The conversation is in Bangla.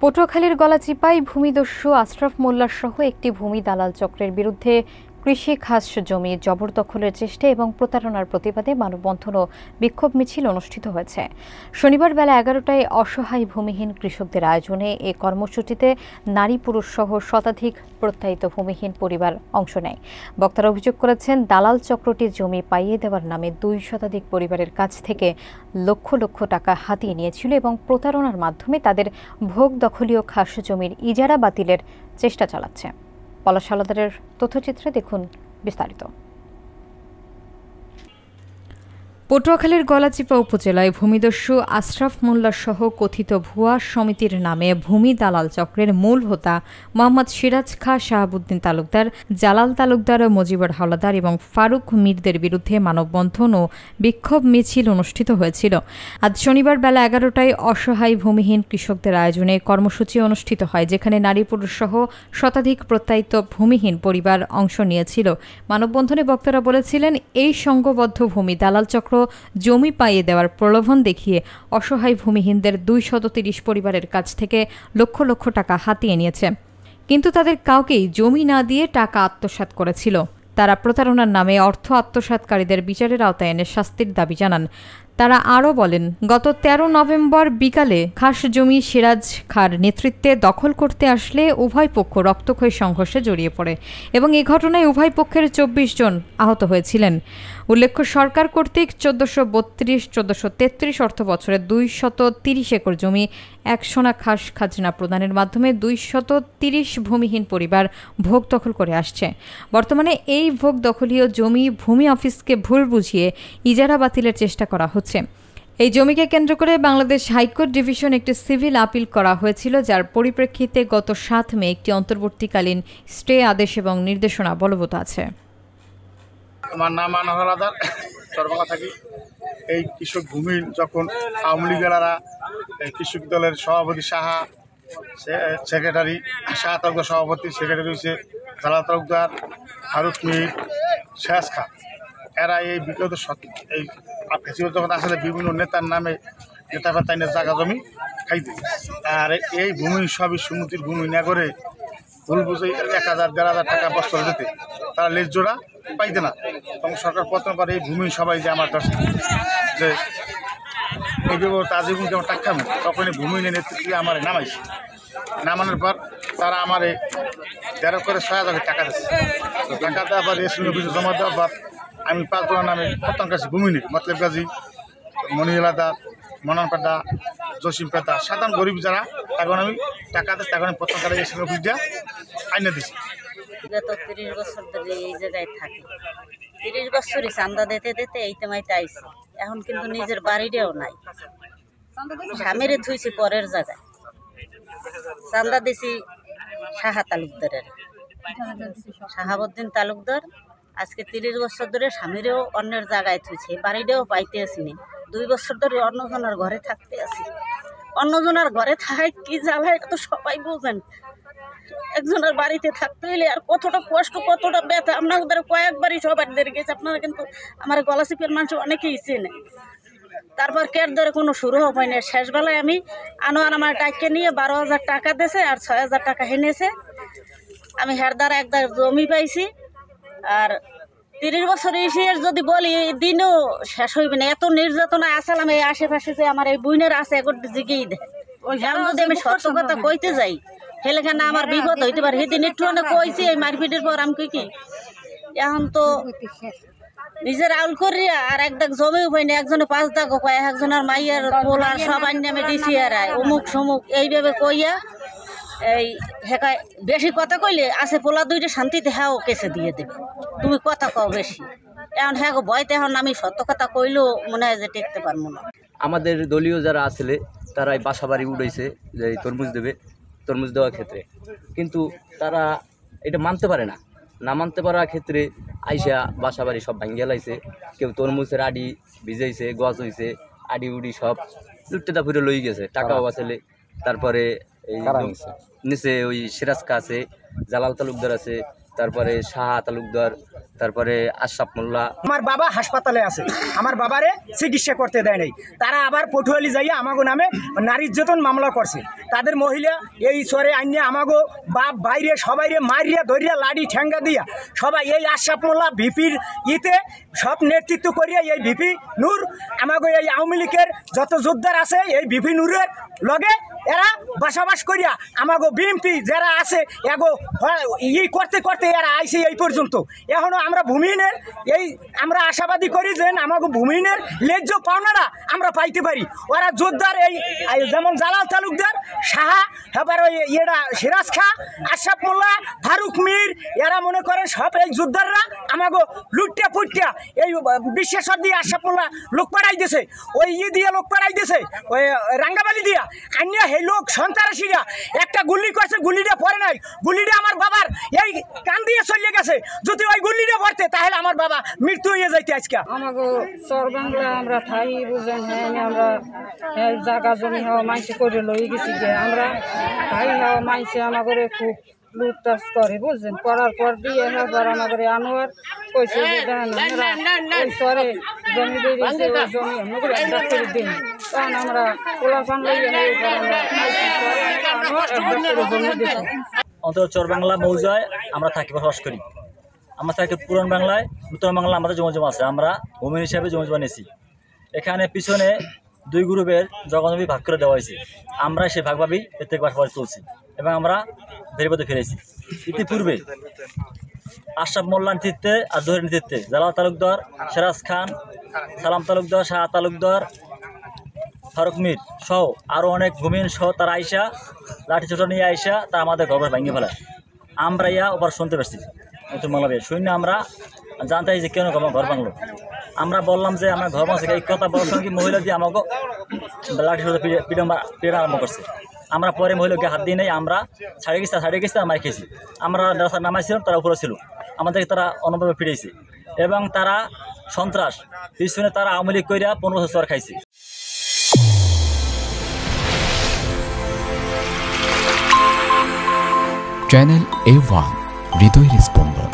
পটুয়াখালীর গলাচিপায় ভূমিদস্যু আশরাফ মোল্লার সহ একটি ভূমি দালাল চক্রের বিরুদ্ধে কৃষি খাস জমি জবরদখলের চেষ্টা এবং প্রতারণার প্রতিবাদে মানববন্ধন ও বিক্ষোভ মিছিল অনুষ্ঠিত হয়েছে। শনিবার বেলা 11টায় অসহায় ভূমিহীন কৃষকদের আয়োজনে এ কর্মসূচিতে নারী পুরুষ সহ শতাধিক প্রত্যয়িত ভূমিহীন পরিবার অংশ নেয়। বক্তারা অভিযোগ করেছেন, দালাল চক্রটি জমি পাইয়ে দেওয়ার নামে 2 শতাধিক পরিবারের কাছ থেকে লক্ষ লক্ষ টাকা হাতিয়ে নিয়েছিল এবং প্রতারণার মাধ্যমে তাদের ভোগ দখলীয় খাস জমির ইজারা বাতিলের চেষ্টা চালাচ্ছে। পলাশ হালদারের তথ্যচিত্রে দেখুন বিস্তারিত। পটুয়াখালীর গলাচিপা উপজেলায় ভূমিদস্যু আশরাফ মোল্লার সহ কথিত ভুয়া সমিতির নামে ভূমি দালাল চক্রের মূল হোতা মোহাম্মদ সিরাজ খাঁ, শাহাবুদ্দিন তালুকদার, জালাল তালুকদার, মজিবর হাওলাদার এবং ফারুক মিরদের বিরুদ্ধে মানববন্ধন ও বিক্ষোভ মিছিল অনুষ্ঠিত হয়েছিল। আজ শনিবার বেলা 11টায় অসহায় ভূমিহীন কৃষকদের আয়োজনে কর্মসূচি অনুষ্ঠিত হয়, যেখানে নারী পুরুষ সহ শতাধিক প্রত্যয়িত ভূমিহীন পরিবার অংশ নিয়েছিল। মানববন্ধনে বক্তারা বলেছিলেন, এই সংঘবদ্ধ ভূমি দালাল চক্র জমি পাইয়ে দেওয়ার প্রলোভন দেখিয়ে অসহায় ভূমিহীনদের 230 পরিবারের কাছ থেকে লক্ষ লক্ষ টাকা হাতিয়ে নিয়েছে, কিন্তু তাদের কাউকেই জমি না দিয়ে টাকা আত্মসাৎ করেছিল। তারা প্রতারণার নামে অর্থ আত্মসাৎকারীদের বিচারের আওতায় এনে শাস্তির দাবি জানান। তারা আরও বলেন, গত 13 নভেম্বর বিকালে খাস জমি সিরাজ খাঁর নেতৃত্বে দখল করতে আসলে উভয় পক্ষ রক্তক্ষয়ী সংঘর্ষে জড়িয়ে পড়ে এবং এ ঘটনায় উভয় পক্ষের 24 জন আহত হয়েছিলেন। উল্লেখ্য, সরকার কর্তৃক 1432-1433 অর্থ বছরে 230 একর জমি 1 সোনা খাস খাজনা প্রদানের মাধ্যমে 230 ভূমিহীন পরিবার ভোগ দখল করে আসছে। বর্তমানে এই ভোগ দখলীয় জমি ভূমি অফিসকে ভুল বুঝিয়ে ইজারা বাতিলের চেষ্টা করা হচ্ছে। এই জমিকে কেন্দ্র করে বাংলাদেশ হাইকোর্ট ডিভিশন একটি সিভিল আপিল করা হয়েছিল, যার পরিপ্রেক্ষিতে গত 7 মে একটি অন্তর্বর্তীকালীন স্টে আদেশ এবং নির্দেশনা বলবৎ আছে। আমার নাম আনোয়ার হাওলাদার, চরবাঙ্গা থাকি। এই কৃষক ভূমি যখন আওয়ামী লীগেরা এই কৃষক দলের সভাপতি সাহা, সেক্রেটারি শাহ তালুকদার, সভাপতি সেক্রেটারি হয়েছে জালাল তালুকদার, ফারুক মির, সিরাজ খাঁ, এরা এই বিগত এই যখন আসলে বিভিন্ন নেতার নামে নেতা ফেতাইনের জায়গা জমি খাইতে, আর এই ভূমি সবই সুমতির ভূমি না করে ভুল বুঝে 1000-1500 টাকা বছর দিতে তারা লেজ জোড়া পাইতে না। তখন সরকার প্রথম পর এই ভূমি সবাই যে আমার কাছে যে এইভাবে তাজীবন যেমন টাকা খাবো, তখন এই ভূমি নিয়ে নেতৃত্বে আমার নামাইছে। নামানোর পর তারা আমার 13 করে 6000 টাকা দিচ্ছে। টাকা দেওয়ার পর রেশন অফিসে জমা দেওয়ার পর আমি 5 জনের নামে প্রথম কাছে ভূমি নিই, মতলব গাজী, মনিলাদা, মনান পেদা, জসিম পেদা, সাধারণ গরিব যারা, এখন আমি টাকা দিচ্ছি, তখন আমি প্রথম কাছে রেশন অফিস দিয়ে আইনে দিচ্ছি। গত 30 বছর ধরে এই জায়গায় থাকি। 30 বছরই চান্দা দিতে দিতে এই তেমাইতে আইছি। এখন কিন্তু নিজের বাড়িটাও নাই, স্বামীরে থুইছি পরের জায়গায়। চান্দা দিছি শাহা তালুকদারের, শাহাবুদ্দিন তালুকদার। আজকে 30 বছর ধরে স্বামীরেও অন্যের জায়গায় থুইছে, বাড়িটাও পাইতে আসিনি। 2 বছর ধরে অন্যজনের ঘরে থাকতে আসি। অন্যজনের ঘরে থাকায় কি জ্বালা, এটা তো সবাই বোঝেন। একজনের বাড়িতে থাকতে হইলে আর কতটা কষ্ট, কতটা ব্যথা। আপনার ওদের কয়েকবারই সবার ধরে গেছে, আপনারা কিন্তু আমার গলাচিপের মানুষ অনেকেই চেনে। তারপর কের ধরে কোনো শুরু হয় না। শেষবেলায় আমি আনোয়ার আমার টাইকে নিয়ে 12,000 টাকা দিয়েছে আর 6,000 টাকা হেনেছে। আমি হেরদার একদার জমি পাইছি। আর 30 বছর এসে যদি বলি দিনও শেষ হইবে না, এত নির্যাতনা আসালাম। এই আশেপাশে যে আমার এই বইনের আছে এগুলো জিগেই দেয়। এখন যদি আমি সত্য কথা কইতে যাই, হেলেখানে আমার বিপদ হইতে পারে। সেদিন একটু অনেক কইছি এই মারপিটের পর আমি কি এখন তো নিজের আউল করিয়া আর একদাক জমিও পাইনি। একজনে 5 দাগ কয়, একজনের মাইয়ার পোলা সবাই নামে দিছি আর অমুক সমুক এইভাবে কইয়া এই হেকায় বেশি কথা কইলে আছে পোলা 2টা শান্তিতে হ্যাঁ কেসে দিয়ে দেবে, তুমি কথা কও বেশি। এখন হ্যাঁ ভয়তে এখন আমি সত্য কথা কইলেও মনে হয় যে টেকতে পারবো না। আমাদের দলীয় যারা আসলে তারাই বাসা বাড়ি উড়াইছে যে তরমুজ দেবে, তরমুজ দেওয়ার ক্ষেত্রে, কিন্তু তারা এটা মানতে পারে না। না মানতে পারার ক্ষেত্রে আইসা বাসা বাড়ি সব ভাঙ্গিয়া লাইছে। কেউ তরমুজের আডি ভিজাইছে, গছ হইছে, আডি উডি সব লুটটা ফুটে লই গেছে, টাকাও আসলে। তারপরে এই নিচে ওই সিরাজ খাঁ আছে, জালাল তালুকদার আছে, তারপরে শাহ তালুকদার, তারপরে আশরাফ মোল্লা। আমার বাবা হাসপাতালে আছে, আমার বাবারে চিকিৎসা করতে দেয় নাই, তারা আবার পটুয়ালি যাইয়া আমাগো নামে নারী নির্যাতন মামলা করছে। তাদের মহিলা এই চরে আইনে আমাগো বাপ বাইরে সবাইরে মারিয়া ধরিয়া লাড়ি ঠ্যাঙ্গা দিয়া সবাই এই আশরাফ মোল্লা ভিপির ইতে সব নেতৃত্ব করিয়া এই ভিপি নূর আমাগো এই আওয়ামী লীগের যত যোদ্ধার আছে এই ভিপি নূরের লগে এরা বাসাবাস করিয়া আমাগো বিএমপি যারা আছে এগো করতে করতে এরা আইসে এই পর্যন্ত। এখনো আমরা ভূমিহীনের এই আমরা আশাবাদী করি যে আমাগো ভূমিহীনের ন্যায্য পাওনারা আমরা পাইতে পারি। ওরা যোদ্ধার এই যেমন জালাল তালুকদার, সাহা, এবার ওই ইয়েরা সিরাজ খা, আশরাফ মোল্লা, ফারুক মির, এরা মনে করেন সব এই যোদ্ধাররা আমাগো লুটটা পুটটা এই বিশ্বেশ্বর দিয়ে আশরাফ মোল্লা লোক পাঠাই দিয়েছে, ওই দিয়ে লোক পাঠাই দিয়েছে, ওই রাঙ্গাবালি দিয়া আনিয়া এই লোক সন্ত্রাসীরা একটা গুলি করছে, গুলিটা পড়ে নাই, গুলিটা আমার বাবার এই কান দিয়ে চলে গেছে। যদি ওই গুলিটা পড়তে তাহলে আমার বাবা মৃত্যু হয়ে যাইতে আজকে। আমাকে চর বাংলা আমরা ঠাই বুঝেন, হ্যাঁ আমরা জায়গা জমি হওয়া মাইসে করে লই গেছি যে আমরা ঠাই হওয়া মাইসে আমাকে খুব লুটতাস করে বুঝছেন। করার পর দিয়ে এবার আমাদের আনোয়ার কইছে যে দেখেন আমরা ওই চরে জমি বেরিয়েছে, ওই জমি আমাকে একটা করে দিন, তখন আমরা পোলাপান লইয়া জমি দিয়েছি। অন্তত চর বাংলা মৌজায় আমরা থাকি, বসবাস করি। আমরা থাকি পুরান বাংলায়, নতুন বাংলা আমাদের জমি জমা আছে, আমরা ভূমি হিসাবে জমি জমা নিয়েছি। এখানে পিছনে দুই গ্রুপের জমি ভাগ করে দেওয়া হয়েছে, আমরা সেই ভাগভাবেই প্রত্যেক বসবাস চলছি এবং আমরা বেরিপথে ফিরেছি। ইতিপূর্বে আশরাফ মোল্লার নেতৃত্বে আর জহির নেতৃত্বে জালাল তালুকদার, সিরাজ খান, সালাম তালুকদার, শাহ তালুকদার, ফারুক মির সহ আরও অনেক ভূমিহীন সহ তারা আইসা লাঠি ছোটো নিয়ে আইসা তা আমাদের ঘর ভেঙে ফেলায়। আমরা ইয়া ওপর শুনতে পারছি নতুন বাংলা শূন্য, আমরা জানতে চাই যে কেন ঘর ভাঙলো। আমরা বললাম যে আমরা ঘর ভাঙছে, এই কথা বলার সঙ্গে মহিলা দিয়ে আমাকে লাঠি ছোটো পিড়া আরম্ভ করছে। আমরা পরে মহিলাকে হাত দিয়ে নেই, আমরা ছাড়িয়ে গেছি আমরা খেয়েছি। আমরা রাস্তা নামাইছিলাম, তারা উপরে ছিল, আমাদেরকে তারা অন্যভাবে ফিরেছে এবং তারা সন্ত্রাস পিছনে তারা আওয়ামী লীগ কইরা 15 বছর চর খাইছে। চ্যানেল A1 হৃদয়ের স্পন্দন।